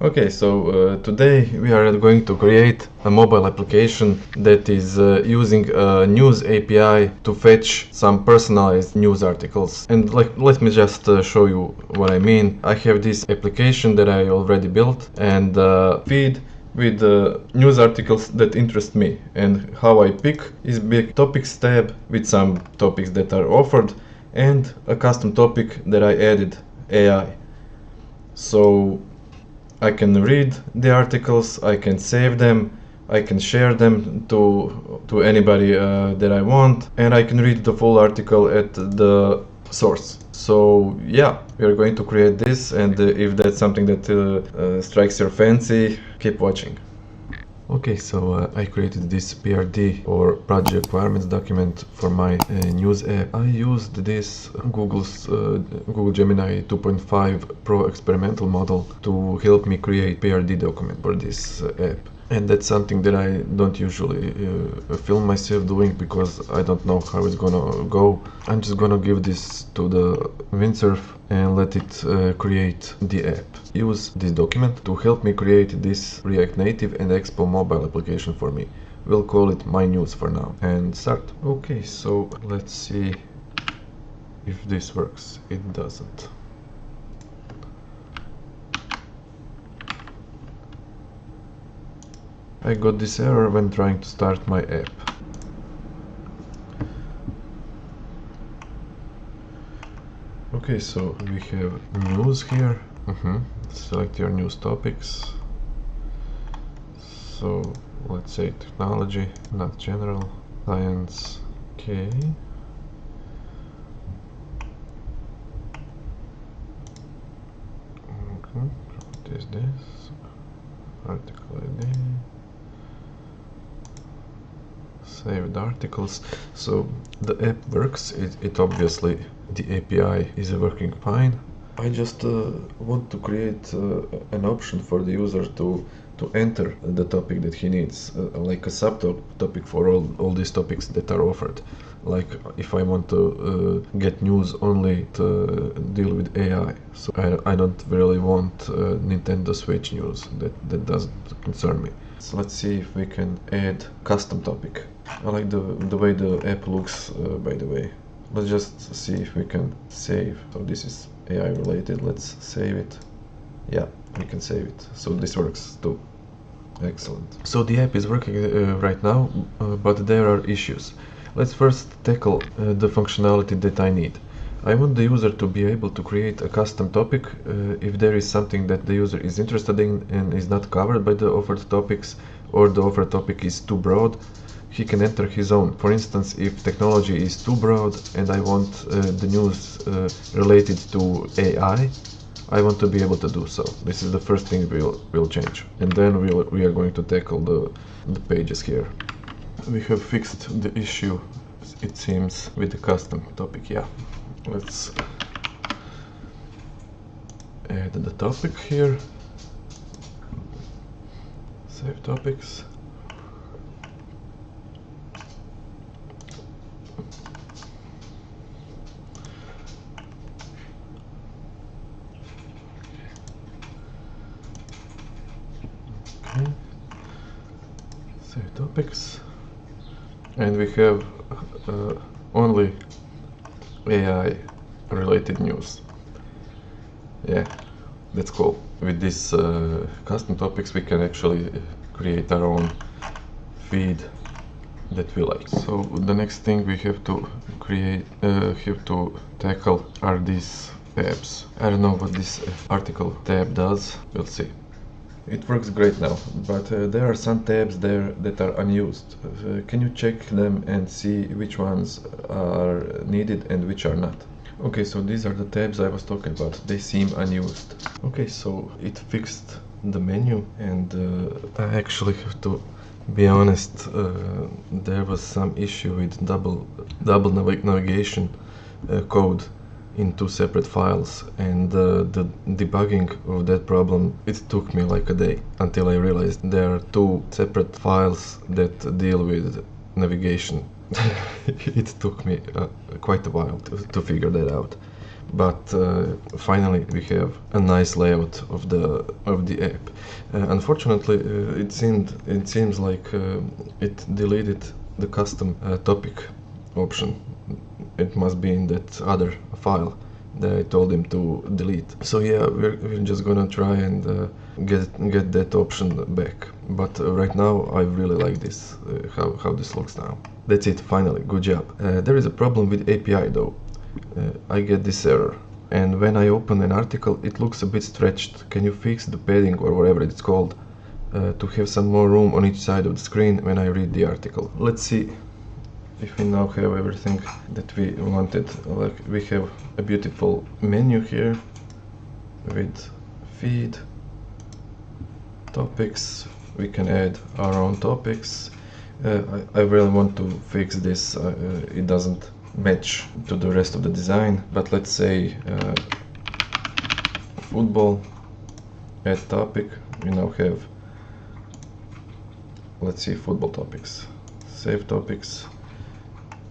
Okay, so today we are going to create a mobile application that is using a News API to fetch some personalized news articles. And let me just show you what I mean. I have this application that I already built and feed with news articles that interest me. And how I pick is big topics tab with some topics that are offered and a custom topic that I added AI. So I can read the articles, I can save them, I can share them to anybody that I want, and I can read the full article at the source. So yeah, we are going to create this, and if that's something that strikes your fancy, keep watching. Okay, so I created this PRD or project requirements document for my news app. I used this Google Gemini 2.5 Pro experimental model to help me create PRD document for this app. And that's something that I don't usually film myself doing because I don't know how it's gonna go. I'm just gonna give this to the Windsurf and let it create the app. Use this document to help me create this React Native and Expo mobile application for me. We'll call it My News for now and start. Okay, so let's see if this works. It doesn't. I got this error when trying to start my app. Okay, so we have news here. Select your news topics. So let's say technology, not general, science. Okay. What is this? Article ID. Saved articles. So the app works. It obviously, the API is working fine. I just want to create an option for the user to enter the topic that he needs, like a subtopic for all these topics that are offered. Like if I want to get news only to deal with AI, so I don't really want Nintendo Switch news. That doesn't concern me. So let's see if we can add custom topic. I like the way the app looks, by the way. Let's just see if we can save. So this is AI related. Let's save it. Yeah, we can save it. So this works too. Excellent. So the app is working right now, but there are issues. Let's first tackle the functionality that I need. I want the user to be able to create a custom topic if there is something that the user is interested in and is not covered by the offered topics, or the offered topic is too broad. He can enter his own. For instance, if technology is too broad and I want the news related to AI, I want to be able to do so. This is the first thing we'll change. And then we are going to tackle the pages here. We have fixed the issue, it seems, with the custom topic. Yeah. Let's add the topic here. Save topics. Okay. Save topics. And we have only AI related news. Yeah, that's cool. With these custom topics we can actually create our own feed that we like. So the next thing we have to tackle are these tabs. I don't know what this article tab does. We'll see. It works great now, but there are some tabs there that are unused. Can you check them and see which ones are needed and which are not? Okay, so these are the tabs I was talking about. They seem unused. Okay, so it fixed the menu, and I actually have to be honest, there was some issue with double navigation code in two separate files, and the debugging of that problem, it took me like a day until I realized there are two separate files that deal with navigation. It took me quite a while to figure that out. but finally we have a nice layout of the app. Unfortunately, it seems like it deleted the custom topic option. It must be in that other file that I told him to delete. So yeah, we're just gonna try and get that option back. But right now I really like this, how this looks now. That's it, finally, good job. There is a problem with API though. I get this error, and when I open an article it looks a bit stretched. Can you fix the padding or whatever it's called to have some more room on each side of the screen when I read the article? Let's see if we now have everything that we wanted. Like, we have a beautiful menu here with feed, topics. We can add our own topics. I really want to fix this. It doesn't match to the rest of the design, but let's say football, add topic. We now have, let's see, football topics, save topics,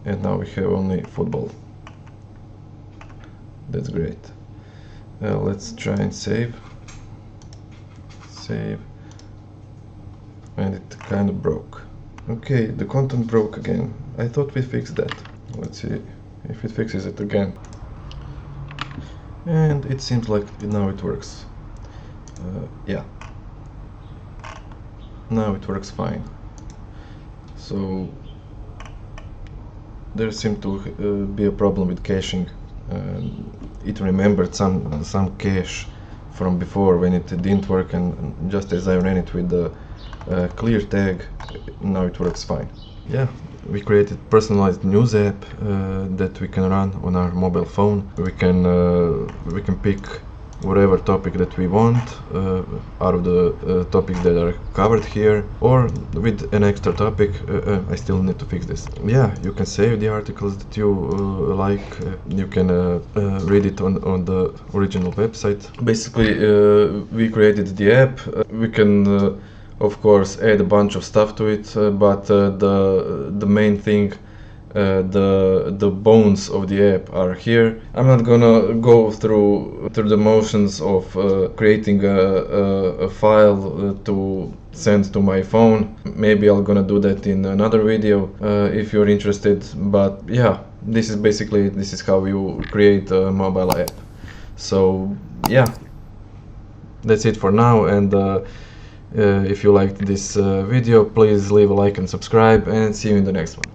and now we have only football. That's great. Let's try and save, and it kind of broke. Okay, the content broke again. I thought we fixed that. Let's see if it fixes it again. And it seems like now it works. Yeah, now it works fine. So there seemed to be a problem with caching. It remembered some cache from before when it didn't work, and just as I ran it with the clear tag, now it works fine. Yeah, we created personalized news app that we can run on our mobile phone. We can pick whatever topic that we want out of the topics that are covered here, or with an extra topic. I still need to fix this. Yeah, you can save the articles that you like. You can read it on the original website. Basically, we created the app. We can of course add a bunch of stuff to it, but the main thing, the bones of the app are here. I'm not gonna go through the motions of creating a file to send to my phone. Maybe I'm gonna do that in another video if you're interested. But yeah, this is how you create a mobile app. So yeah, that's it for now, and if you liked this video, please leave a like and subscribe, and see you in the next one.